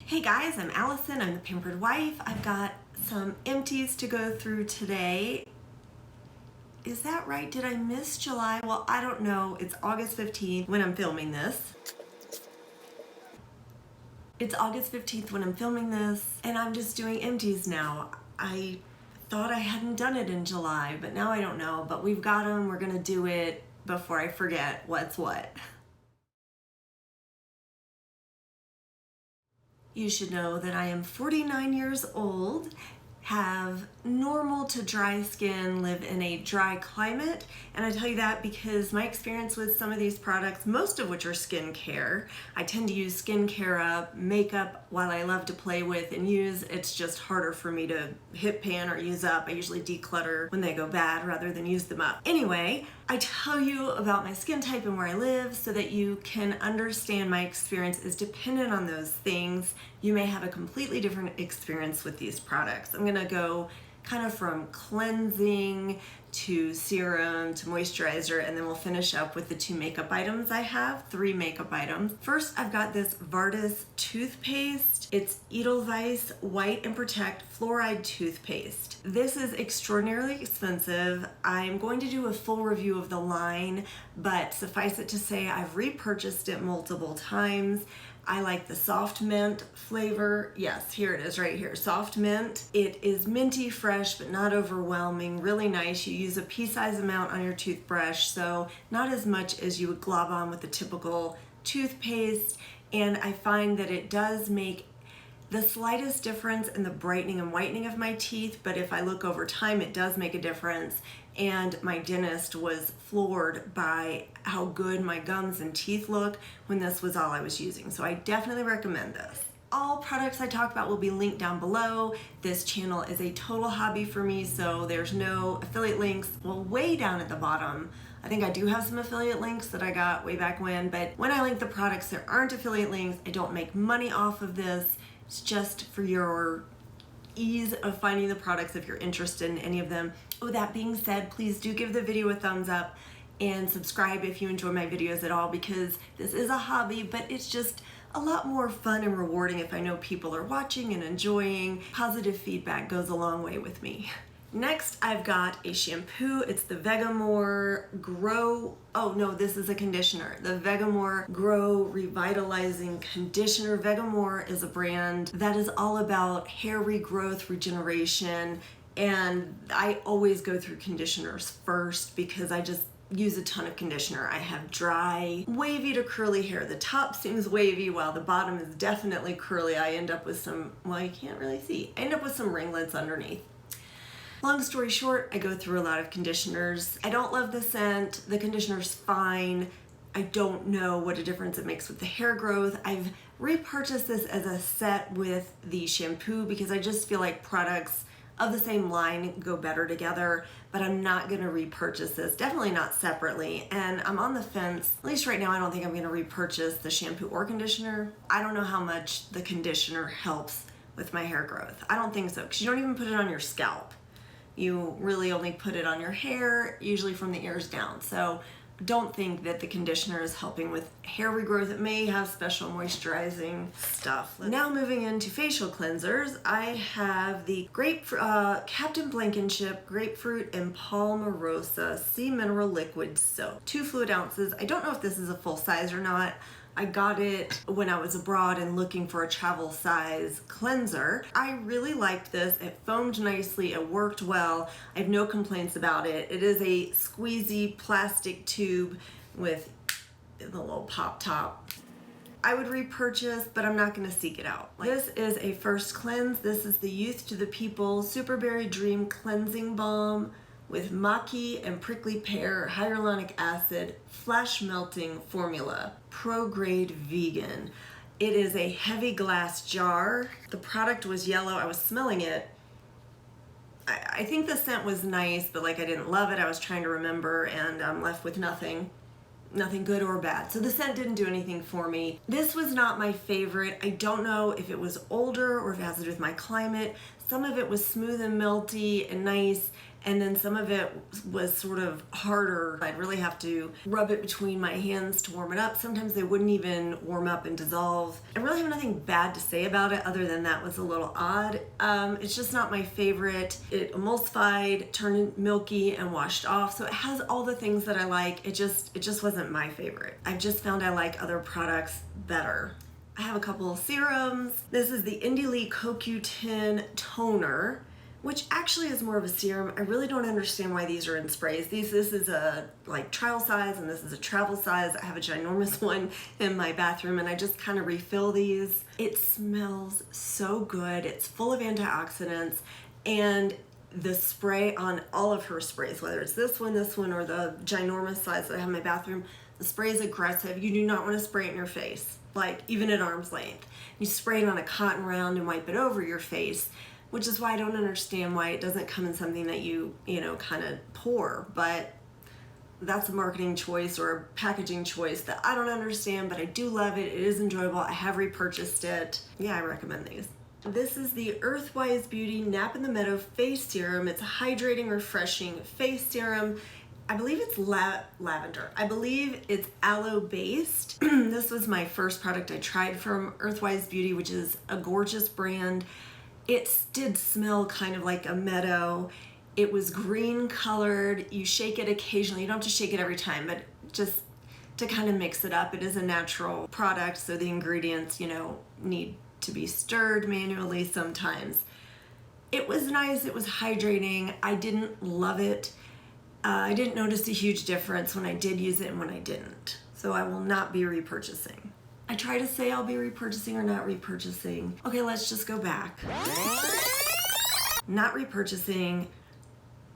Hey guys, I'm Allison. I'm the Pampered Wife. I've got some empties to go through today. Is that right? Did I miss July? Well, I don't know. It's August 15th when I'm filming this. It's August 15th when I'm filming this, and I'm just doing empties now. I thought I hadn't done it in July, but now I don't know. But we've got them. We're gonna do it before I forget what's what. You should know that I am 49 years old, have normal to dry skin, live in a dry climate, and I tell you that because my experience with some of these products, most of which are skincare, I tend to use skincare makeup while I love to play with and use. It's just harder for me to hit pan or use up. I usually declutter when they go bad rather than use them up. Anyway, I tell you about my skin type and where I live so that you can understand my experience is dependent on those things. You may have a completely different experience with these products. I'm gonna go kind of from cleansing to serum to moisturizer, and then we'll finish up with the two makeup items I have, 3 makeup items. First, I've got this Vartis toothpaste. It's Edelweiss White and Protect Fluoride Toothpaste. This is extraordinarily expensive. I'm going to do a full review of the line, but suffice it to say I've repurchased it multiple times. I like the soft mint flavor. Yes, here it is right here, soft mint. It is minty fresh, but not overwhelming, really nice. You use a pea-sized amount on your toothbrush, so not as much as you would glob on with the typical toothpaste. And I find that it does make the slightest difference in the brightening and whitening of my teeth, but if I look over time, it does make a difference. And my dentist was floored by how good my gums and teeth look when this was all I was using. So I definitely recommend this. All products I talk about will be linked down below. This channel is a total hobby for me, so there's no affiliate links. Well, way down at the bottom, I think I do have some affiliate links that I got way back when, but when I link the products, there aren't affiliate links. I don't make money off of this. It's just for your ease of finding the products if you're interested in any of them. With that being said, please do give the video a thumbs up and subscribe if you enjoy my videos at all, because this is a hobby, but it's just a lot more fun and rewarding if I know people are watching and enjoying. Positive feedback goes a long way with me. Next, I've got a shampoo. It's the Vegamore Grow, oh no, this is a conditioner. The Vegamore Grow Revitalizing Conditioner. Vegamore is a brand that is all about hair regrowth, regeneration, and I always go through conditioners first because I just use a ton of conditioner. I have dry, wavy to curly hair. The top seems wavy while the bottom is definitely curly. I end up with some, well, you can't really see. I end up with some ringlets underneath. Long story short, I go through a lot of conditioners. I don't love the scent. The conditioner's fine. I don't know what a difference it makes with the hair growth. I've repurchased this as a set with the shampoo because I just feel like products of the same line go better together, but I'm not gonna repurchase this, definitely not separately. And I'm on the fence, at least right now, I don't think I'm gonna repurchase the shampoo or conditioner. I don't know how much the conditioner helps with my hair growth. I don't think so, because you don't even put it on your scalp. You really only put it on your hair, usually from the ears down. So don't think that the conditioner is helping with hair regrowth. It may have special moisturizing stuff. Now moving into facial cleansers, I have the Captain Blankenship Grapefruit and Palmarosa Sea Mineral Liquid Soap. 2 fluid ounces. I don't know if this is a full size or not. I got it when I was abroad and looking for a travel size cleanser. I really liked this. It foamed nicely, it worked well. I have no complaints about it. It is a squeezy plastic tube with the little pop top. I would repurchase, but I'm not gonna seek it out. This is a first cleanse. This is the Youth to the People Superberry Dream Cleansing Balm with maki and prickly pear hyaluronic acid flash melting formula, pro-grade vegan. It is a heavy glass jar. The product was yellow. I was smelling it. I think the scent was nice, but like I didn't love it. I was trying to remember, and I'm left with nothing good or bad. So the scent didn't do anything for me. This was not my favorite. I don't know if it was older or if it has to do with my climate. Some of it was smooth and melty and nice, and then some of it was sort of harder. I'd really have to rub it between my hands to warm it up. Sometimes they wouldn't even warm up and dissolve. I really have nothing bad to say about it other than that was a little odd. It's just not my favorite. It emulsified, turned milky, and washed off, so it has all the things that I like. It just wasn't my favorite. I've just found I like other products better. I have a couple of serums. This is the Indie Lee CoQ10 toner, which actually is more of a serum. I really don't understand why these are in sprays. This is a like trial size and this is a travel size. I have a ginormous one in my bathroom and I just kind of refill these. It smells so good. It's full of antioxidants, and the spray on all of her sprays, whether it's this one, or the ginormous size that I have in my bathroom, the spray is aggressive. You do not want to spray it in your face, like even at arm's length. You spray it on a cotton round and wipe it over your face, which is why I don't understand why it doesn't come in something that you kind of pour, but that's a marketing choice or a packaging choice that I don't understand, but I do love it. It is enjoyable. I have repurchased it. Yeah, I recommend these. This is the Earthwise Beauty Nap in the Meadow Face Serum. It's a hydrating, refreshing face serum. I believe it's lavender. I believe it's aloe based. This was my first product I tried from Earthwise Beauty, which is a gorgeous brand. It did smell kind of like a meadow. It was green colored. You shake it occasionally. You don't have to shake it every time, but just to kind of mix it up. It is a natural product, so the ingredients, need to be stirred manually sometimes. It was nice. It was hydrating. I didn't love it. I didn't notice a huge difference when I did use it and when I didn't. So I will not be repurchasing. I try to say I'll be repurchasing or not repurchasing. Okay, let's just go back. Not repurchasing.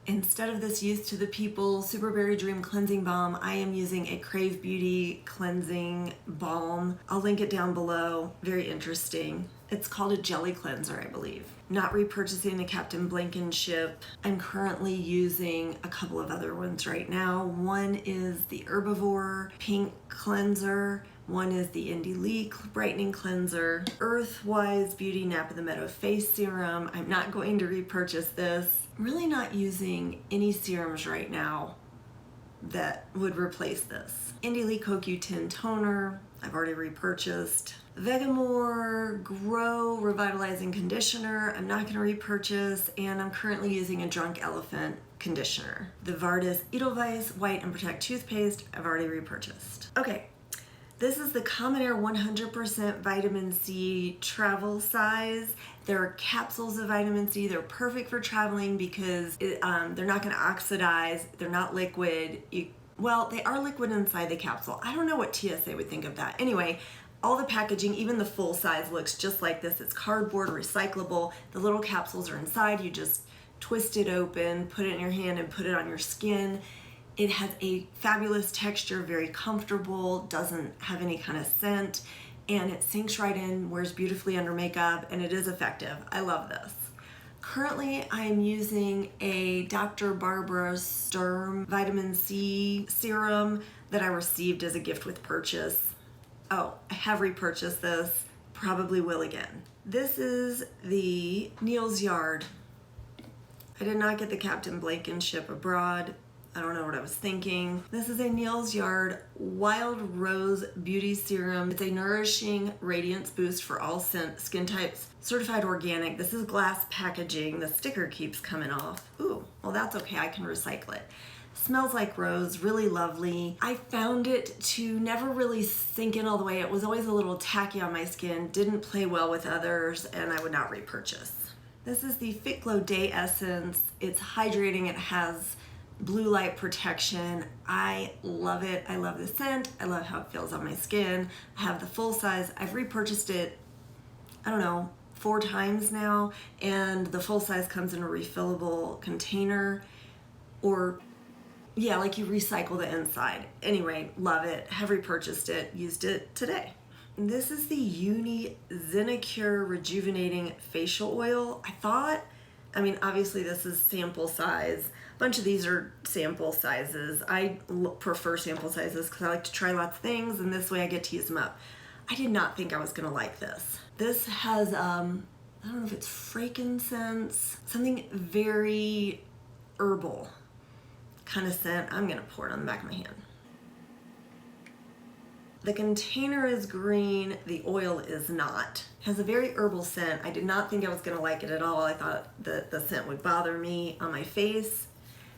Instead of this Youth to the People Super Berry Dream Cleansing Balm, I am using a Crave Beauty Cleansing Balm. I'll link it down below. Very interesting. It's called a jelly cleanser, I believe. Not repurchasing the Captain Blankenship. I'm currently using a couple of other ones right now. One is the Herbivore Pink Cleanser. One is the Indie Lee Brightening Cleanser. Earthwise Beauty Nap in the Meadow Face Serum. I'm not going to repurchase this. I'm really not using any serums right now that would replace this. Indie Lee CoQ10 Toner. I've already repurchased. Vegamore Grow Revitalizing Conditioner. I'm not going to repurchase, and I'm currently using a Drunk Elephant conditioner. The Vardis Edelweiss White and Protect Toothpaste. I've already repurchased. Okay. This is the Common Air 100% vitamin C travel size. There are capsules of vitamin C. They're perfect for traveling because they're not going to oxidize. They're not liquid. Well, they are liquid inside the capsule. I don't know what TSA would think of that. Anyway, all the packaging, even the full size, looks just like this. It's cardboard, recyclable. The little capsules are inside. You just twist it open, put it in your hand, and put it on your skin. It has a fabulous texture, very comfortable, doesn't have any kind of scent, and it sinks right in, wears beautifully under makeup, and it is effective. I love this. Currently, I am using a Dr. Barbara Sturm vitamin C serum that I received as a gift with purchase. Oh, I have repurchased this, probably will again. This is the Neal's Yard. I did not get the Captain Blankenship abroad. I don't know what I was thinking. This is a Neal's Yard Wild Rose Beauty Serum. It's a nourishing radiance boost for all skin types. Certified organic. This is glass packaging. The sticker keeps coming off. Ooh, well that's okay. I can recycle it. Smells like rose, really lovely. I found it to never really sink in all the way. It was always a little tacky on my skin, didn't play well with others, and I would not repurchase. This is the Fit Glow Day Essence. It's hydrating. It has blue light protection. I love it. I love the scent. I love how it feels on my skin. I have the full size. I've repurchased it, I don't know, 4 times now, and the full size comes in a refillable container, or yeah, like you recycle the inside. Anyway, love it. Have repurchased it. Used it today. This is the Uni Zenacure Rejuvenating Facial Oil. I mean, obviously this is sample size. A bunch of these are sample sizes. I prefer sample sizes because I like to try lots of things, and this way I get to use them up. I did not think I was gonna like this. This has, I don't know if it's frankincense, something very herbal kind of scent. I'm gonna pour it on the back of my hand. The container is green, the oil is not. It has a very herbal scent. I did not think I was gonna like it at all. I thought that the scent would bother me on my face.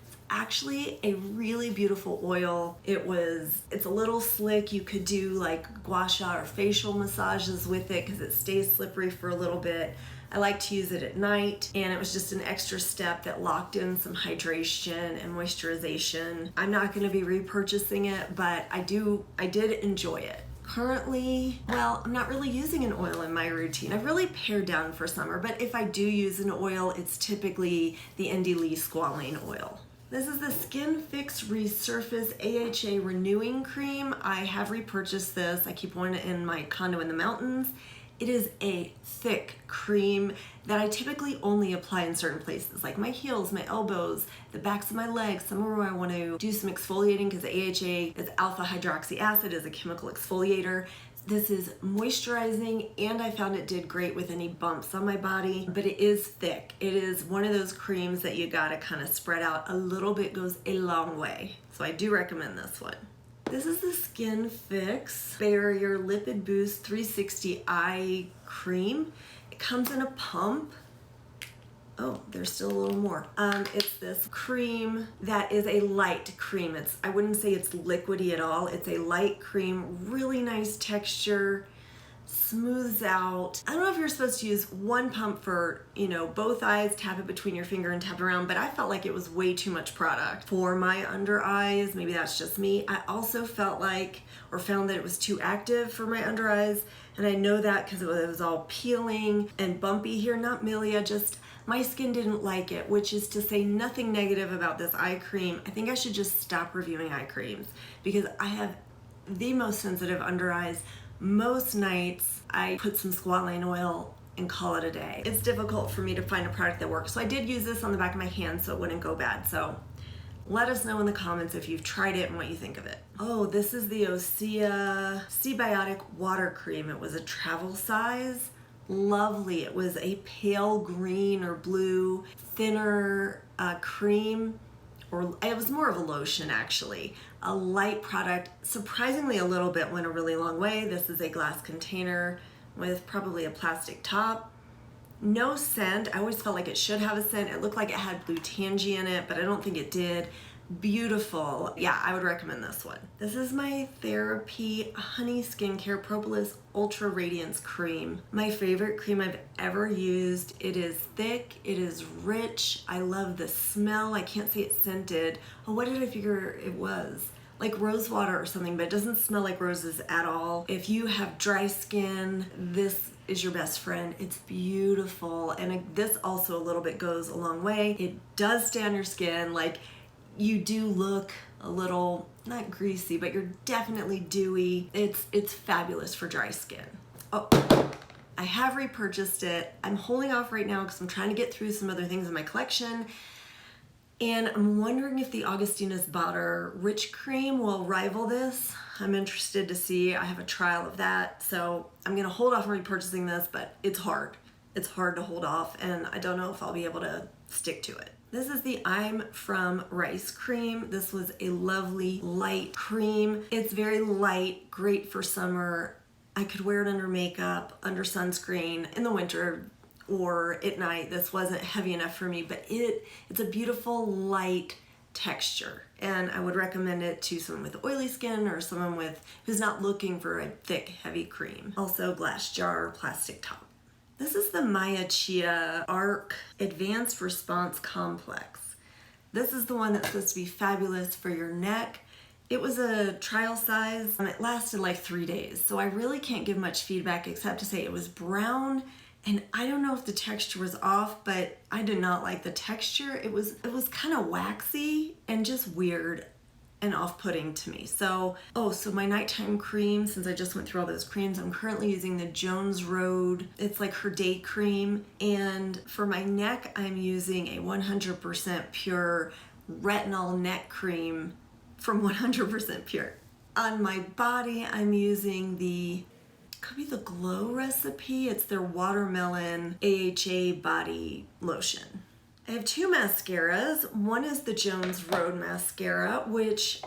It's actually a really beautiful oil. It's a little slick. You could do like gua sha or facial massages with it because it stays slippery for a little bit. I like to use it at night, and it was just an extra step that locked in some hydration and moisturization. I'm not going to be repurchasing it, but I did enjoy it. Currently, well, I'm not really using an oil in my routine. I've really pared down for summer, but if I do use an oil, it's typically the Indie Lee Squalane oil. This is the Skin Fix Resurface AHA Renewing Cream. I have repurchased this. I keep one in my condo in the mountains. It is a thick cream that I typically only apply in certain places, like my heels, my elbows, the backs of my legs, somewhere where I want to do some exfoliating, because the AHA is alpha hydroxy acid, is a chemical exfoliator. This is moisturizing, and I found it did great with any bumps on my body, but it is thick. It is one of those creams that you gotta kind of spread out. A little bit goes a long way, so I do recommend this one. This is the Skin Fix Barrier Lipid Boost 360 Eye Cream. It comes in a pump. Oh, there's still a little more. It's this cream that is a light cream. I wouldn't say it's liquidy at all. It's a light cream, really nice texture, smooths out. I don't know if you're supposed to use one pump for, both eyes, tap it between your finger and tap it around, but I felt like it was way too much product for my under eyes. Maybe that's just me. I also felt like, or found that it was too active for my under eyes, and I know that because it was all peeling and bumpy here, not milia, just my skin didn't like it, which is to say nothing negative about this eye cream. I think I should just stop reviewing eye creams because I have the most sensitive under eyes. Most nights I put some squalane oil and call it a day. It's difficult for me to find a product that works. So I did use this on the back of my hand so it wouldn't go bad. So let us know in the comments if you've tried it and what you think of it. Oh, this is the Osea Seabiotic Water Cream. It was a travel size. Lovely. It was a pale green or blue, thinner cream, or it was more of a lotion actually. A light product. Surprisingly, a little bit went a really long way. This is a glass container with probably a plastic top. No scent. I always felt like it should have a scent. It looked like it had blue tangy in it, but I don't think it did. Beautiful. Yeah, I would recommend this one. This is my Therapy Honey Skincare Propolis Ultra Radiance Cream. My favorite cream I've ever used. It is thick, it is rich. I love the smell. I can't say it's scented. Oh, what did I figure it was? Like rose water or something, but it doesn't smell like roses at all. If you have dry skin, this is your best friend. It's beautiful, and this also a little bit goes a long way. It does stay on your skin. Like, you do look a little, not greasy, but you're definitely dewy. It's fabulous for dry skin. Oh, I have repurchased it. I'm holding off right now because I'm trying to get through some other things in my collection. And I'm wondering if the Augustinus Bader Rich Cream will rival this. I'm interested to see. I have a trial of that. So I'm gonna hold off on repurchasing this, but it's hard. It's hard to hold off, and I don't know if I'll be able to stick to it. This is the I'm From Rice Cream. This was a lovely light cream. It's very light, great for summer. I could wear it under makeup, under sunscreen, in the winter, or at night. This wasn't heavy enough for me, but it's a beautiful light texture, and I would recommend it to someone with oily skin or someone who's not looking for a thick, heavy cream. Also glass jar, plastic top. This is the Maya Chia Arc Advanced Response Complex. This is the one that's supposed to be fabulous for your neck. It was a trial size, and it lasted like 3 days, so I really can't give much feedback except to say it was brown, and I don't know if the texture was off, but I did not like the texture. It was kind of waxy and just weird and off-putting to me. So my nighttime cream, since I just went through all those creams, I'm currently using the Jones Road. It's like her day cream. And for my neck, I'm using a 100% pure retinol neck cream from 100% Pure. On my body, I'm using could be the Glow recipe. It's their watermelon AHA body lotion. I have two mascaras. One is the Jones Road mascara, which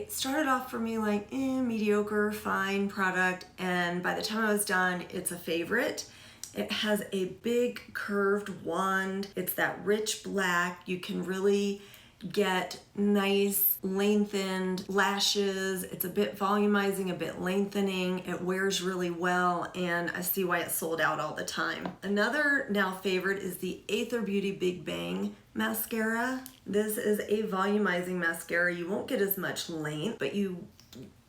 started off for me like mediocre, fine product, and by the time I was done, it's a favorite. It has a big curved wand. It's that rich black. You can really get nice lengthened lashes. It's a bit volumizing, a bit lengthening. It wears really well, and I see why it's sold out all the time. Another now favorite is the Aether Beauty Big Bang mascara. This is a volumizing mascara. You won't get as much length, but you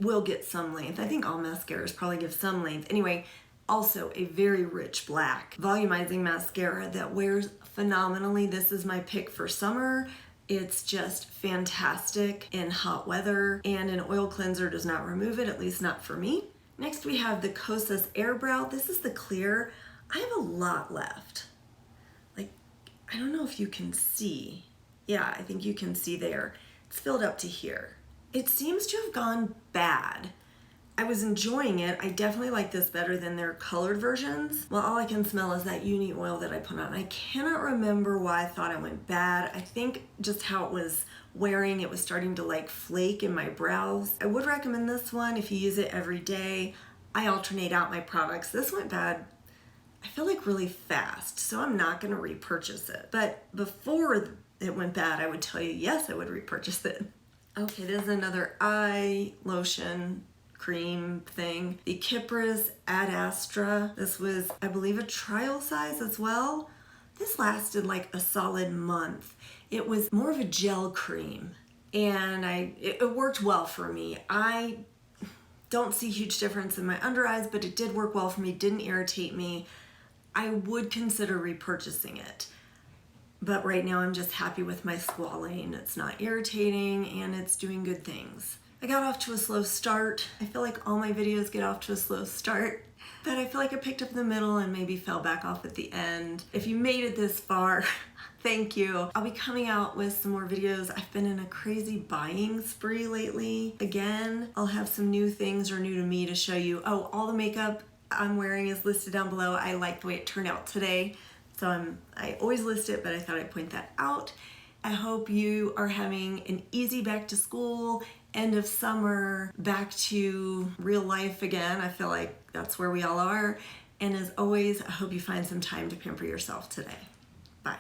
will get some length. I think all mascaras probably give some length. Anyway, also a very rich black volumizing mascara that wears phenomenally. This is my pick for summer. It's just fantastic in hot weather, and an oil cleanser does not remove it, at least not for me. Next we have the Kosas Air Brow. This is the clear. I have a lot left. Like, I don't know if you can see. Yeah, I think you can see there. It's filled up to here. It seems to have gone bad. I was enjoying it. I definitely like this better than their colored versions. Well, all I can smell is that uni oil that I put on. I cannot remember why I thought it went bad. I think just how it was wearing, it was starting to like flake in my brows. I would recommend this one if you use it every day. I alternate out my products. This went bad, I feel like really fast, so I'm not gonna repurchase it. But before it went bad, I would tell you, yes, I would repurchase it. Okay, this is another eye lotion cream thing. The Kypris Ad Astra. This was, I believe, a trial size as well. This lasted like a solid month. It was more of a gel cream, and it worked well for me. I don't see huge difference in my under eyes, but it did work well for me, didn't irritate me. I would consider repurchasing it. But right now I'm just happy with my squalane. It's not irritating and it's doing good things. I got off to a slow start. I feel like all my videos get off to a slow start, but I feel like I picked up in the middle and maybe fell back off at the end. If you made it this far, thank you. I'll be coming out with some more videos. I've been in a crazy buying spree lately. Again, I'll have some new things or new to me to show you. Oh, all the makeup I'm wearing is listed down below. I like the way it turned out today. So I always list it, but I thought I'd point that out. I hope you are having an easy back to school, end of summer, back to real life again. I feel like that's where we all are. And as always, I hope you find some time to pamper yourself today. Bye.